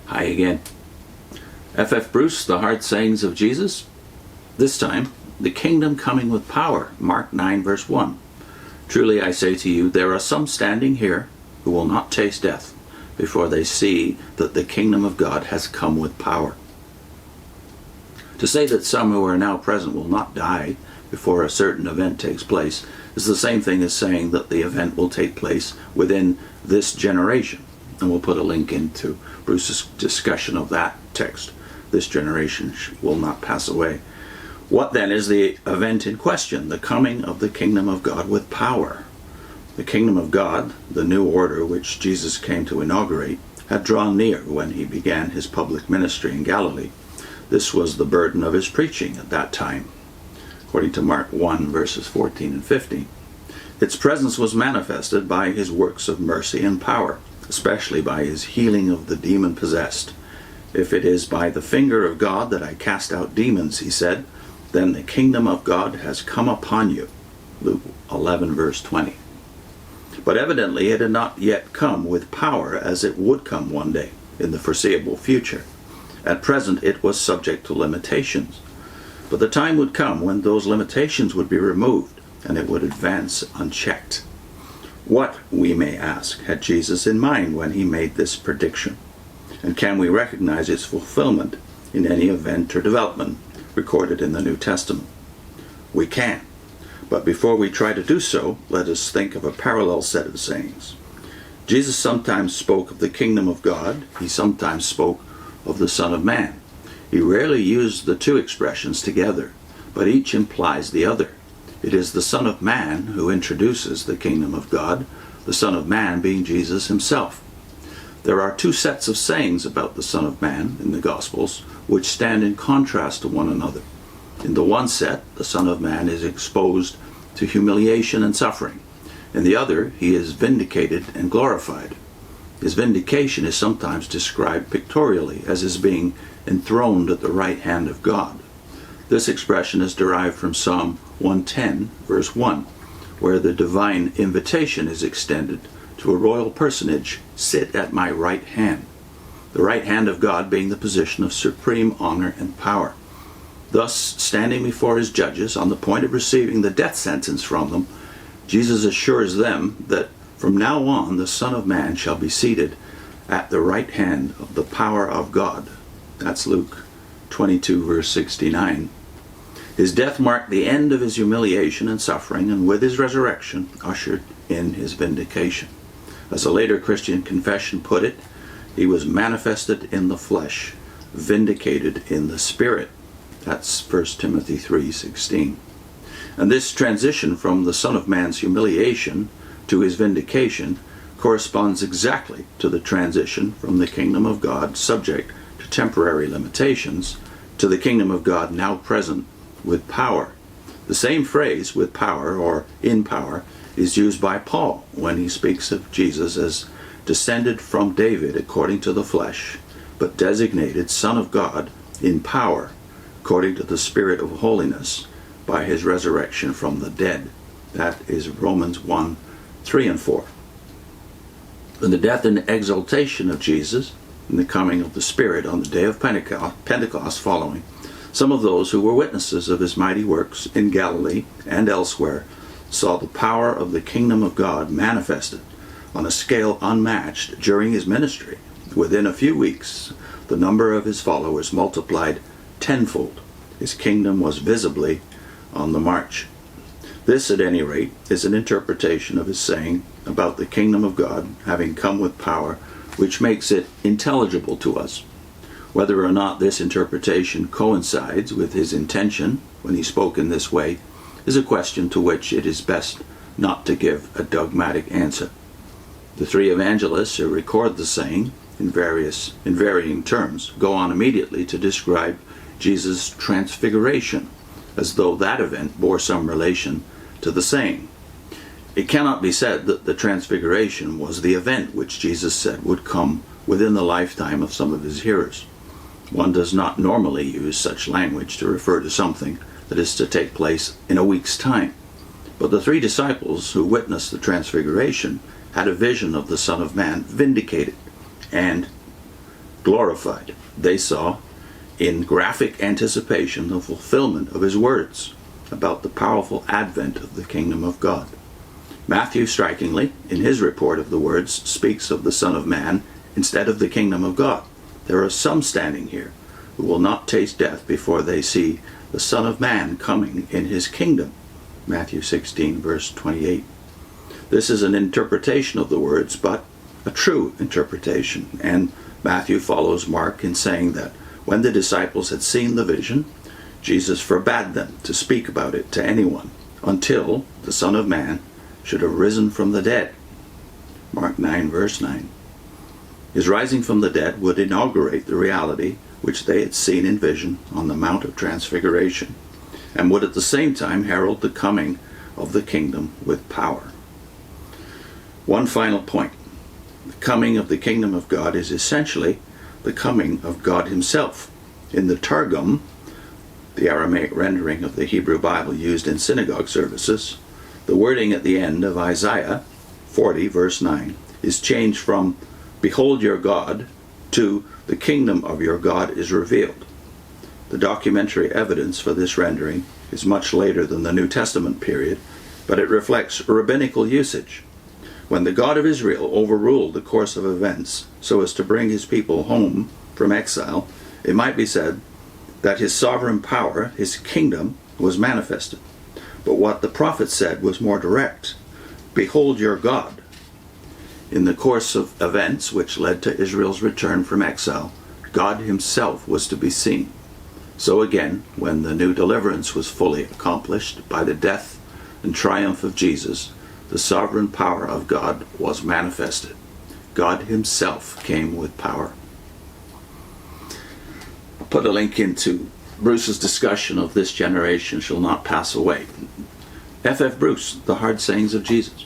Hi again. F. Bruce, The Hard Sayings of Jesus. This time, the kingdom coming with power. Mark 9 verse 1. Truly I say to you, there are some standing here who will not taste death before they see that the kingdom of God has come with power. To say that some who are now present will not die before a certain event takes place is the same thing as saying that the event will take place within this generation. And we'll put a link into Bruce's discussion of that text. This generation will not pass away. What then is the event in question? The coming of the kingdom of God with power. The kingdom of God, the new order which Jesus came to inaugurate, had drawn near when he began his public ministry in Galilee. This was the burden of his preaching at that time, according to Mark 1 verses 14 and 15. Its presence was manifested by his works of mercy and power, especially by his healing of the demon-possessed. If it is by the finger of God that I cast out demons, he said, then the kingdom of God has come upon you. Luke 11 verse 20. But evidently it had not yet come with power as it would come one day in the foreseeable future. At present it was subject to limitations. But the time would come when those limitations would be removed and it would advance unchecked. What, we may ask, had Jesus in mind when he made this prediction? And can we recognize its fulfillment in any event or development recorded in the New Testament? We can. But before we try to do so, let us think of a parallel set of sayings. Jesus sometimes spoke of the kingdom of God. He sometimes spoke of the Son of Man. He rarely used the two expressions together, but each implies the other. It is the Son of Man who introduces the kingdom of God, the Son of Man being Jesus himself. There are two sets of sayings about the Son of Man in the Gospels which stand in contrast to one another. In the one set, the Son of Man is exposed to humiliation and suffering. In the other, he is vindicated and glorified. His vindication is sometimes described pictorially as his being enthroned at the right hand of God. This expression is derived from Psalm 110, verse 1, where the divine invitation is extended to a royal personage, sit at my right hand. The right hand of God being the position of supreme honor and power. Thus, standing before his judges on the point of receiving the death sentence from them, Jesus assures them that from now on the Son of Man shall be seated at the right hand of the power of God. That's Luke 22 verse 69. His death marked the end of his humiliation and suffering, and with his resurrection ushered in his vindication. As a later Christian confession put it, he was manifested in the flesh, vindicated in the spirit. That's 1 Timothy 3:16. And this transition from the Son of Man's humiliation to his vindication corresponds exactly to the transition from the kingdom of God, subject to temporary limitations, to the kingdom of God now present with power. The same phrase, with power or in power, is used by Paul when he speaks of Jesus as descended from David according to the flesh, but designated Son of God in power according to the Spirit of holiness by his resurrection from the dead. That is Romans 1, 3 and 4. In the death and exaltation of Jesus, in the coming of the Spirit on the day of Pentecost following, some of those who were witnesses of his mighty works in Galilee and elsewhere saw the power of the kingdom of God manifested on a scale unmatched during his ministry. Within a few weeks, the number of his followers multiplied tenfold. His kingdom was visibly on the march. This, at any rate, is an interpretation of his saying about the kingdom of God having come with power, which makes it intelligible to us. Whether or not this interpretation coincides with his intention when he spoke in this way is a question to which it is best not to give a dogmatic answer. The three evangelists who record the saying in varying terms go on immediately to describe Jesus' transfiguration, as though that event bore some relation to the saying. It cannot be said that the transfiguration was the event which Jesus said would come within the lifetime of some of his hearers. One does not normally use such language to refer to something that is to take place in a week's time. But the three disciples who witnessed the transfiguration had a vision of the Son of Man vindicated and glorified. They saw in graphic anticipation the fulfillment of his words about the powerful advent of the kingdom of God. Matthew, strikingly, in his report of the words, speaks of the Son of Man instead of the kingdom of God. There are some standing here who will not taste death before they see the Son of Man coming in his kingdom. Matthew 16, verse 28. This is an interpretation of the words, but a true interpretation. And Matthew follows Mark in saying that when the disciples had seen the vision, Jesus forbade them to speak about it to anyone until the Son of Man should have risen from the dead. Mark 9, verse 9. His rising from the dead would inaugurate the reality which they had seen in vision on the Mount of Transfiguration, and would at the same time herald the coming of the kingdom with power. One final point. The coming of the kingdom of God is essentially the coming of God himself. In the Targum, the Aramaic rendering of the Hebrew Bible used in synagogue services, the wording at the end of Isaiah 40, verse 9, is changed from "Behold your God" to "The kingdom of your God is revealed." The documentary evidence for this rendering is much later than the New Testament period, but it reflects rabbinical usage. When the God of Israel overruled the course of events so as to bring his people home from exile, it might be said that his sovereign power, his kingdom, was manifested. But what the prophet said was more direct. "Behold your God." In the course of events which led to Israel's return from exile, God himself was to be seen. So again, when the new deliverance was fully accomplished by the death and triumph of Jesus, the sovereign power of God was manifested. God himself came with power. I'll put a link into Bruce's discussion of "This Generation Shall Not Pass Away." F.F. Bruce, The Hard Sayings of Jesus.